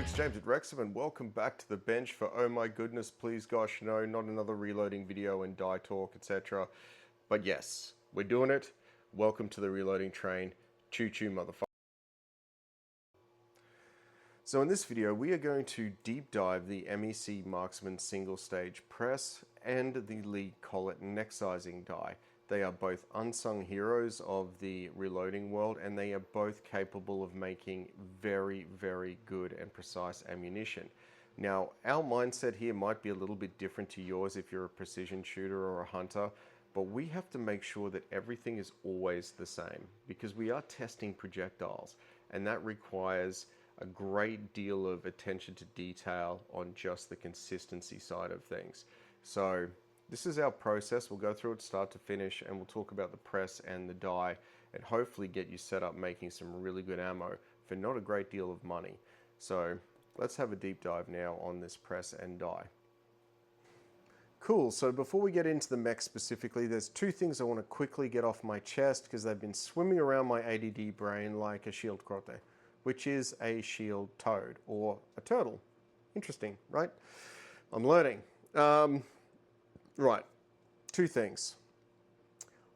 folks, James at Wrexham, and welcome back to the bench for, oh my goodness, please gosh, no, not another reloading video and die talk, etc. But yes, we're doing it. Welcome to the reloading train. Choo-choo, motherfucker. So in this video, we are going to deep dive the MEC Marksman single stage press and the lead collet neck sizing die. They are both unsung heroes of the reloading world, and they are both capable of making very, very good and precise ammunition. Now, our mindset here might be a little bit different to yours if you're a precision shooter or a hunter, but we have to make sure that everything is always the same because we are testing projectiles, and that requires a great deal of attention to detail on just the consistency side of things. So this is our process. We'll go through it start to finish, and we'll talk about the press and the die and hopefully get you set up making some really good ammo for not a great deal of money. So let's have a deep dive now on this press and die. Cool, so before we get into the mech specifically, there's two things I want to quickly get off my chest because they've been swimming around my ADD brain like a shield crotte, which is a shield toad or a turtle. Interesting, right? I'm learning. Right, two things.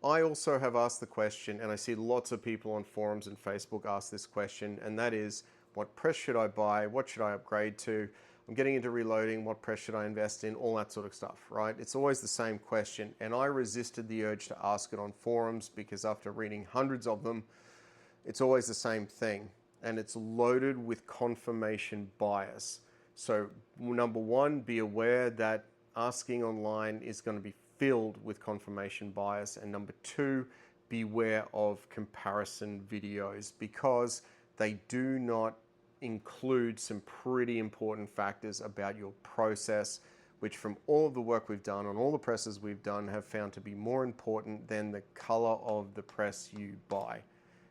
I also have asked the question, and I see lots of people on forums and Facebook ask this question, and that is, what press should I buy? What should I upgrade to? I'm getting into reloading. What press should I invest in? All that sort of stuff, right? It's always the same question, and I resisted the urge to ask it on forums because after reading hundreds of them, it's always the same thing, and it's loaded with confirmation bias. So number one, be aware that asking online is going to be filled with confirmation bias, and number two, beware of comparison videos because they do not include some pretty important factors about your process, which from all of the work we've done on all the presses we've done have found to be more important than the color of the press you buy.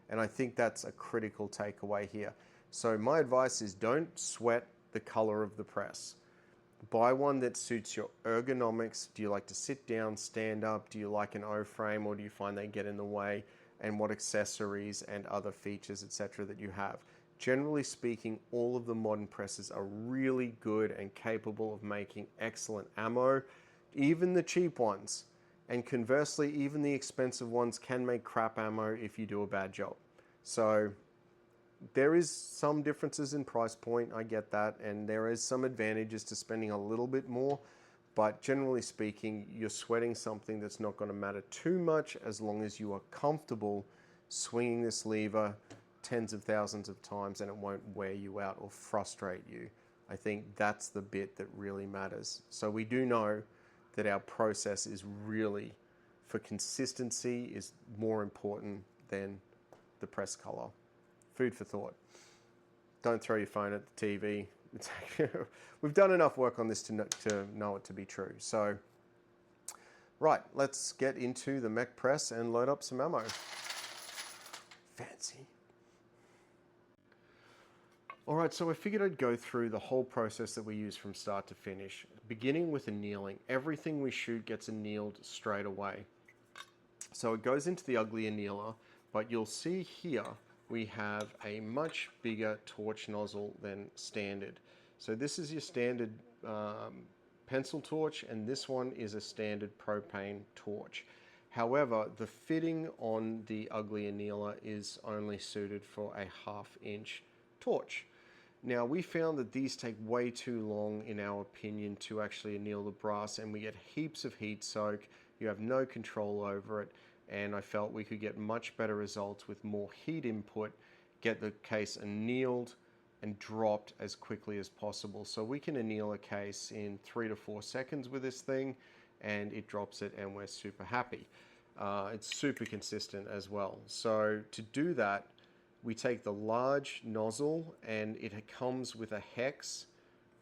And I think that's a critical takeaway here. So my advice is don't sweat the color of the press. Buy one that suits your ergonomics. Do you like to sit down, stand up? Do you like an O-frame, or do you find they get in the way? And what accessories and other features, etc., that you have. Generally speaking, all of the modern presses are really good and capable of making excellent ammo, even the cheap ones. And conversely, even the expensive ones can make crap ammo if you do a bad job. So there is some differences in price point, I get that, and there is some advantages to spending a little bit more, but generally speaking, you're sweating something that's not going to matter too much as long as you are comfortable swinging this lever tens of thousands of times and it won't wear you out or frustrate you. I think that's the bit that really matters. So we do know that our process is really, for consistency, is more important than the press color. Food for thought. Don't throw your phone at the TV. We've done enough work on this to know it to be true. So, right, let's get into the mech press and load up some ammo. Fancy. All right, so I figured I'd go through the whole process that we use from start to finish, beginning with annealing. Everything we shoot gets annealed straight away. So it goes into the ugly annealer, but you'll see here we have a much bigger torch nozzle than standard. So this is your standard pencil torch, and this one is a standard propane torch. However, the fitting on the ugly annealer is only suited for a 1/2 inch torch. Now, we found that these take way too long, in our opinion, to actually anneal the brass, and we get heaps of heat soak. You have no control over it, and I felt we could get much better results with more heat input, get the case annealed and dropped as quickly as possible. So we can anneal a case in 3 to 4 seconds with this thing, and it drops it, and we're super happy. It's super consistent as well. So to do that, we take the large nozzle, and it comes with a hex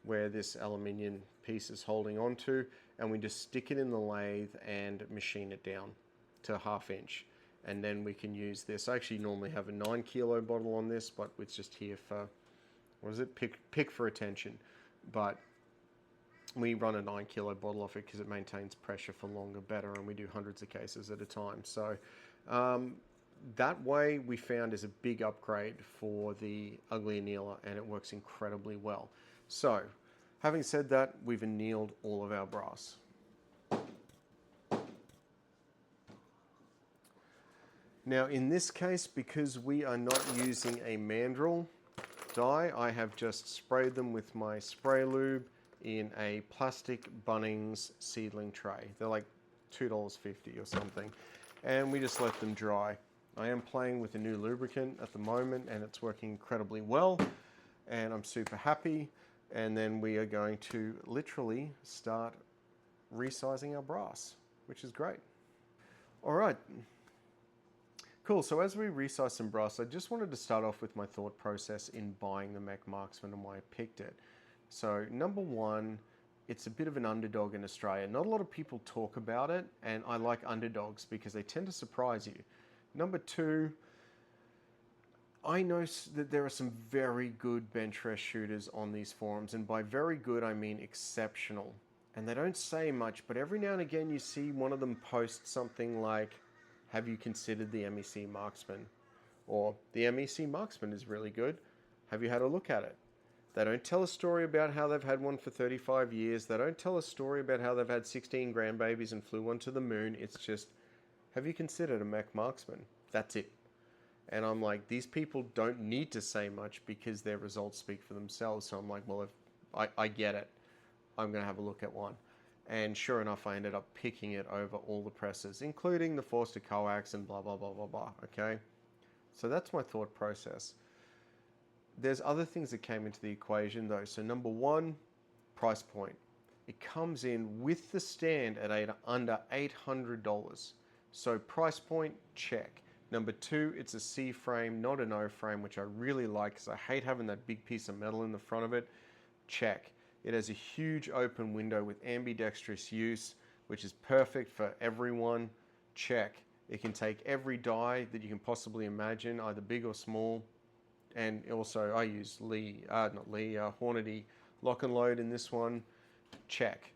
where this aluminium piece is holding onto, and we just stick it in the lathe and machine it down to 1/2 inch. And then we can use this. I actually normally have a 9 kilo bottle on this, but it's just here for, what is it? Pick for attention. But we run a 9 kilo bottle off it because it maintains pressure for longer better, and we do hundreds of cases at a time. So that way we found is a big upgrade for the ugly annealer, and it works incredibly well. So, having said that, we've annealed all of our brass. Now in this case, because we are not using a mandrel die, I have just sprayed them with my spray lube in a plastic Bunnings seedling tray. They're like $2.50 or something. And we just let them dry. I am playing with a new lubricant at the moment and it's working incredibly well. And I'm super happy. And then we are going to literally start resizing our brass, which is great. All right. Cool, so as we resize some brass, I just wanted to start off with my thought process in buying the MEC Marksman and why I picked it. So number one, it's a bit of an underdog in Australia. Not a lot of people talk about it, and I like underdogs because they tend to surprise you. Number two, I know that there are some very good bench rest shooters on these forums, and by very good I mean exceptional. And they don't say much, but every now and again you see one of them post something like, have you considered the MEC Marksman? Or, the MEC Marksman is really good. Have you had a look at it? They don't tell a story about how they've had one for 35 years. They don't tell a story about how they've had 16 grandbabies and flew one to the moon. It's just, have you considered a MEC Marksman? That's it. And I'm like, these people don't need to say much because their results speak for themselves. So I'm like, well, if I get it, I'm going to have a look at one. And sure enough, I ended up picking it over all the presses, including the Forster coax and blah, blah, blah, blah, blah, okay? So that's my thought process. There's other things that came into the equation though. So number one, price point. It comes in with the stand at under $800. So price point, check. Number two, it's a C frame, not an O frame, which I really like because I hate having that big piece of metal in the front of it. Check. It has a huge open window with ambidextrous use, which is perfect for everyone. Check. It can take every die that you can possibly imagine, either big or small. And also I use Hornady lock and load in this one. Check.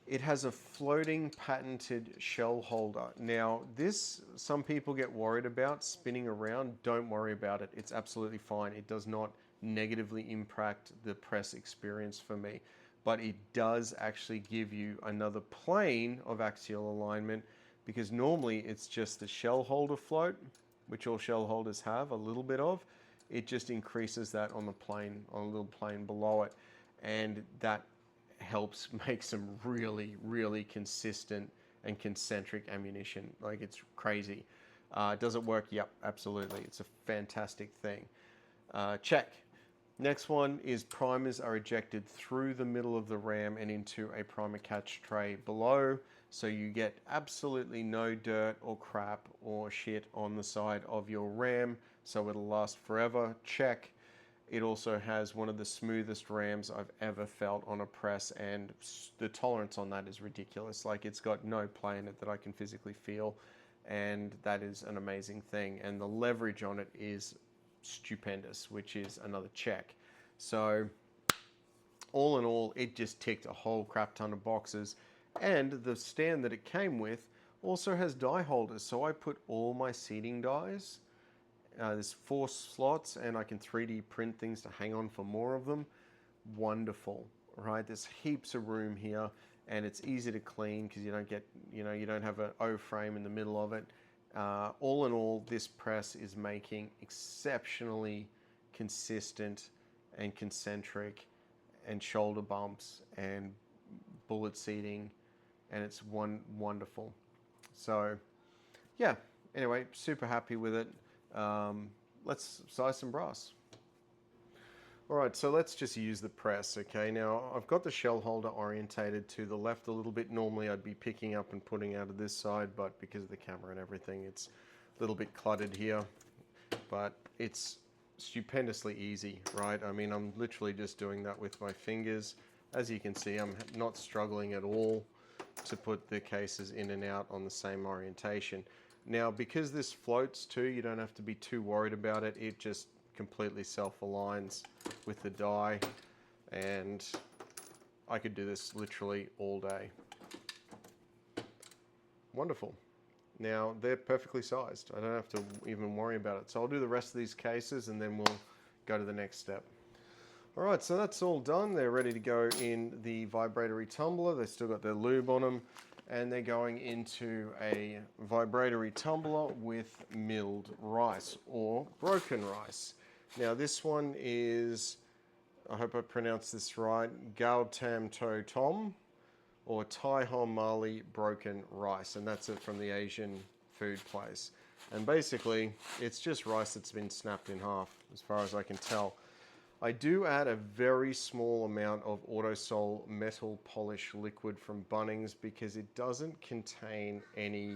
It has a floating patented shell holder. Now this, some people get worried about spinning around. Don't worry about it. It's absolutely fine. It does not negatively impact the press experience for me, but it does actually give you another plane of axial alignment, because normally it's just the shell holder float, which all shell holders have a little bit of. It just increases that on the plane, on a little plane below it, and that helps make some really, really consistent and concentric ammunition. Like, it's crazy. Does it work? Yep, absolutely. It's a fantastic thing. Check. Next one is primers are ejected through the middle of the ram and into a primer catch tray below, so you get absolutely no dirt or crap or shit on the side of your ram, so it'll last forever. Check. It also has one of the smoothest rams I've ever felt on a press, and the tolerance on that is ridiculous. Like, it's got no play in it that I can physically feel, and that is an amazing thing. And the leverage on it is stupendous, which is another check. So all in all, it just ticked a whole crap ton of boxes. And the stand that it came with also has die holders, so I put all my seating dies. There's 4 slots, and I can 3D print things to hang on for more of them. Wonderful, right? There's heaps of room here, and it's easy to clean because you don't get, you don't have an O frame in the middle of it. All in all, this press is making exceptionally consistent and concentric and shoulder bumps and bullet seating, and it's wonderful. So yeah, anyway, super happy with it. Let's size some brass. All right, so let's just use the press, okay? Now, I've got the shell holder orientated to the left a little bit. Normally, I'd be picking up and putting out of this side, but because of the camera and everything, it's a little bit cluttered here. But it's stupendously easy, right? I mean, I'm literally just doing that with my fingers. As you can see, I'm not struggling at all to put the cases in and out on the same orientation. Now, because this floats too, you don't have to be too worried about it. It just completely self-aligns with the die, and I could do this literally all day. Wonderful. Now they're perfectly sized. I don't have to even worry about it. So I'll do the rest of these cases and then we'll go to the next step. All right, so that's all done. They're ready to go in the vibratory tumbler. They've still got their lube on them, and they're going into a vibratory tumbler with milled rice or broken rice. Now this one is, I hope I pronounced this right, Gao Tam To Tom, or Tai Hom Mali broken rice, and that's it from the Asian food place. And basically, it's just rice that's been snapped in half, as far as I can tell. I do add a very small amount of Autosol metal polish liquid from Bunnings because it doesn't contain any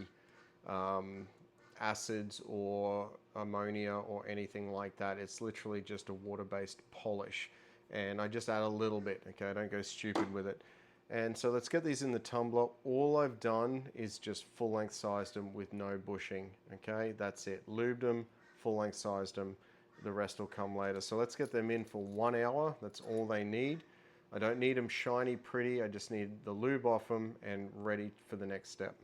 acids or ammonia or anything like that. It's literally just a water-based polish. And I just add a little bit, okay? I don't go stupid with it. And so let's get these in the tumbler. All I've done is just full-length sized them with no bushing, okay? That's it. Lubed them, full-length sized them. The rest will come later. So let's get them in for 1 hour. That's all they need. I don't need them shiny pretty. I just need the lube off them and ready for the next step.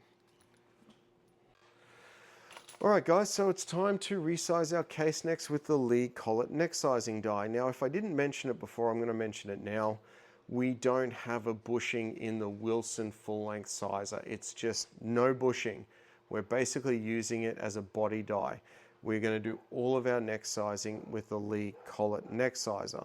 All right, guys, so it's time to resize our case necks with the Lee collet neck sizing die. Now, if I didn't mention it before, I'm going to mention it now. We don't have a bushing in the Wilson full-length sizer. It's just no bushing. We're basically using it as a body die. We're going to do all of our neck sizing with the Lee collet neck sizer.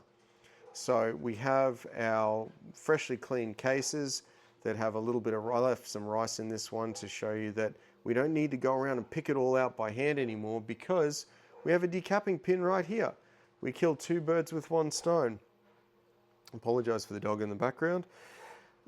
So we have our freshly cleaned cases that have a little bit of, I left some rice in this one to show you that we don't need to go around and pick it all out by hand anymore because we have a decapping pin right here. We killed 2 birds with 1 stone. Apologize for the dog in the background.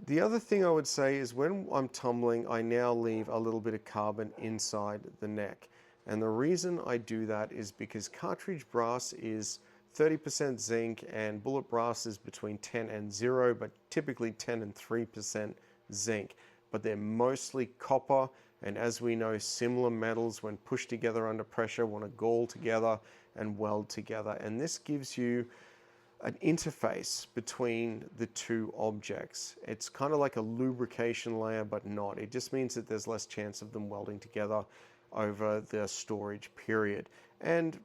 The other thing I would say is when I'm tumbling, I now leave a little bit of carbon inside the neck. And the reason I do that is because cartridge brass is 30% zinc and bullet brass is between 10 and 0, but typically 10 and 3% zinc. But they're mostly copper, and as we know, similar metals when pushed together under pressure want to gall together and weld together. And this gives you an interface between the 2 objects. It's kind of like a lubrication layer, but not. It just means that there's less chance of them welding together over the storage period. And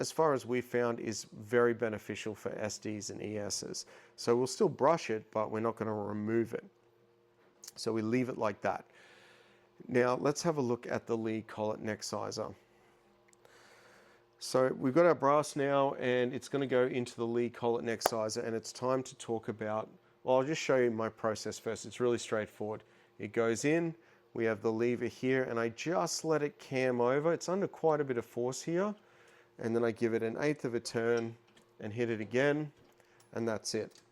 as far as we found, is very beneficial for SDs and ESs. So we'll still brush it, but we're not going to remove it. So we leave it like that. Now let's have a look at the Lee collet neck sizer. So we've got our brass now, and it's going to go into the Lee collet neck sizer, and it's time to talk about, well, I'll just show you my process first. It's really straightforward. It goes in, we have the lever here, and I just let it cam over. It's under quite a bit of force here, and then I give it 1/8 of a turn and hit it again, and that's it.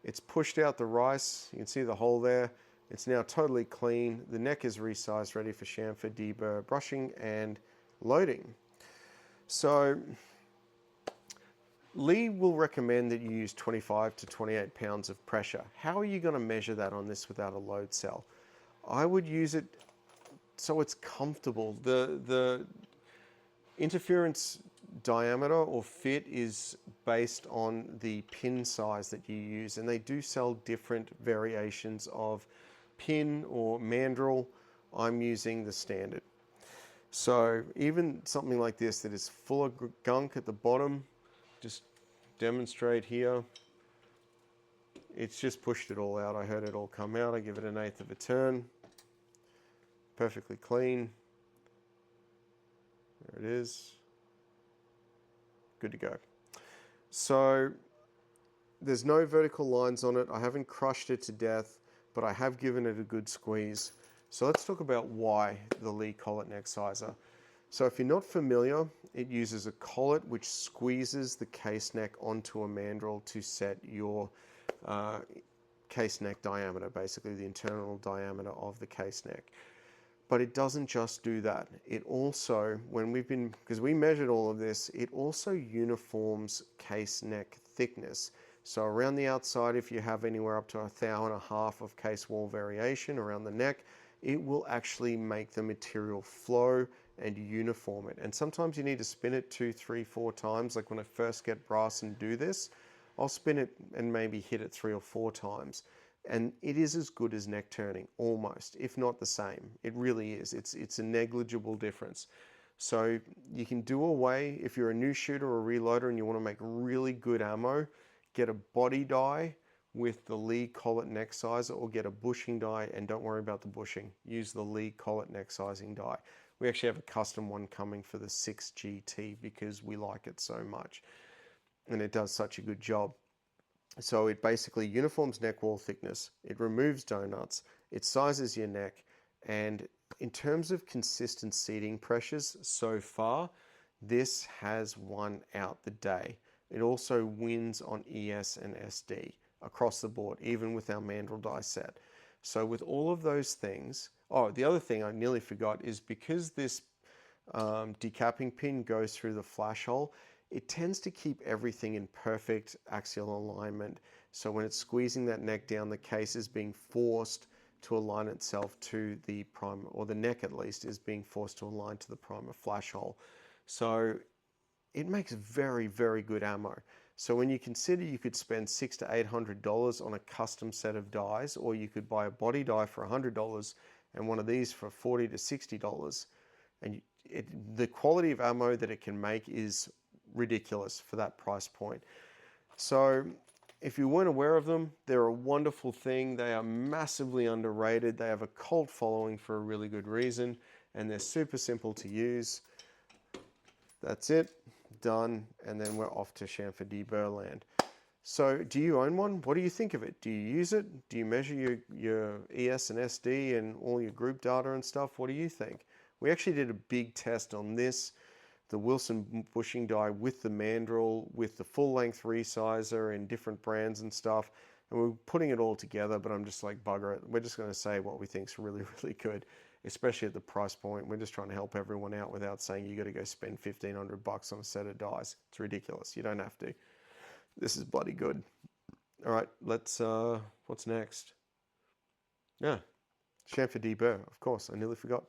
It's pushed out the rice. You can see the hole there. It's now totally clean. The neck is resized, ready for chamfer, deburr, brushing, and loading. So Lee will recommend that you use 25 to 28 pounds of pressure. How are you going to measure that on this without a load cell? I would use it so it's comfortable. The interference diameter or fit is based on the pin size that you use, and they do sell different variations of pin or mandrel. I'm using the standard. So even something like this that is full of gunk at the bottom, just demonstrate here. It's just pushed it all out. I heard it all come out. I give it 1/8 of a turn. Perfectly clean. There it is. Good to go. So there's no vertical lines on it. I haven't crushed it to death, but I have given it a good squeeze. So let's talk about why the Lee collet neck sizer. So if you're not familiar, it uses a collet which squeezes the case neck onto a mandrel to set your case neck diameter, basically the internal diameter of the case neck. But it doesn't just do that. It also, because we measured all of this, it also uniforms case neck thickness. So around the outside, if you have anywhere up to 1.5 thou of case wall variation around the neck, it will actually make the material flow and uniform it. And sometimes you need to spin it 2, 3, 4 times. Like when I first get brass and do this, I'll spin it and maybe hit it 3 or 4 times. And it is as good as neck turning, almost, if not the same. It really is. It's a negligible difference. So you can do away, if you're a new shooter or a reloader and you want to make really good ammo, get a body die with the Lee collet neck sizer, or get a bushing die, and don't worry about the bushing. Use the Lee collet neck sizing die. We actually have a custom one coming for the 6GT because we like it so much. And it does such a good job. So it basically uniforms neck wall thickness, it removes donuts, it sizes your neck, and in terms of consistent seating pressures so far, this has won out the day. It also wins on ES and SD across the board, even with our mandrel die set. So with all of those things, oh, the other thing I nearly forgot is because this decapping pin goes through the flash hole, it tends to keep everything in perfect axial alignment. So when it's squeezing that neck down, the case is being forced to align itself to the primer, or the neck at least is being forced to align to the primer flash hole. So it makes very, very good ammo. So when you consider you could spend $600 to $800 on a custom set of dies, or you could buy a body die for $100 and one of these for $40 to $60, and the quality of ammo that it can make is ridiculous for that price point. So if you weren't aware of them, they're a wonderful thing. They are massively underrated. They have a cult following for a really good reason, and they're super simple to use. That's it, done, and then we're off to Chamfer de Burland. So do you own one? What do you think of it? Do you use it? Do you measure your ES and SD and all your group data and stuff? What do you think? We actually did a big test on this, the Wilson bushing die with the mandrel, with the full length resizer and different brands and stuff. And we're putting it all together, but I'm just like, bugger it. We're just going to say what we think is really, really good, especially at the price point. We're just trying to help everyone out without saying you got to go spend $1,500 on a set of dies. It's ridiculous. You don't have to. This is bloody good. All right, let's, what's next? Yeah, Chamfer de Burr, of course. I nearly forgot.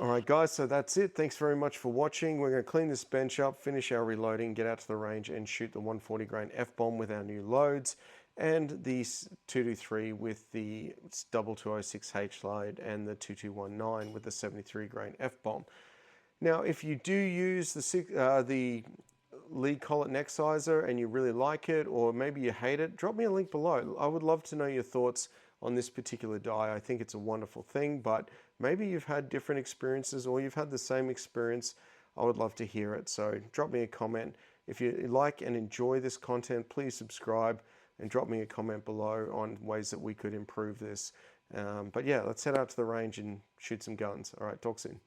All right, guys, so that's it. Thanks very much for watching. We're going to clean this bench up, finish our reloading, get out to the range and shoot the 140 grain F-bomb with our new loads, and the 223 with the 2206H load and the 2219 with the 73 grain F-bomb. Now, if you do use the Lee collet neck sizer and you really like it, or maybe you hate it, drop me a link below. I would love to know your thoughts on this particular die. I think it's a wonderful thing, but maybe you've had different experiences or you've had the same experience. I would love to hear it. So drop me a comment. If you like and enjoy this content, please subscribe and drop me a comment below on ways that we could improve this. But yeah, let's head out to the range and shoot some guns. All right, talk soon.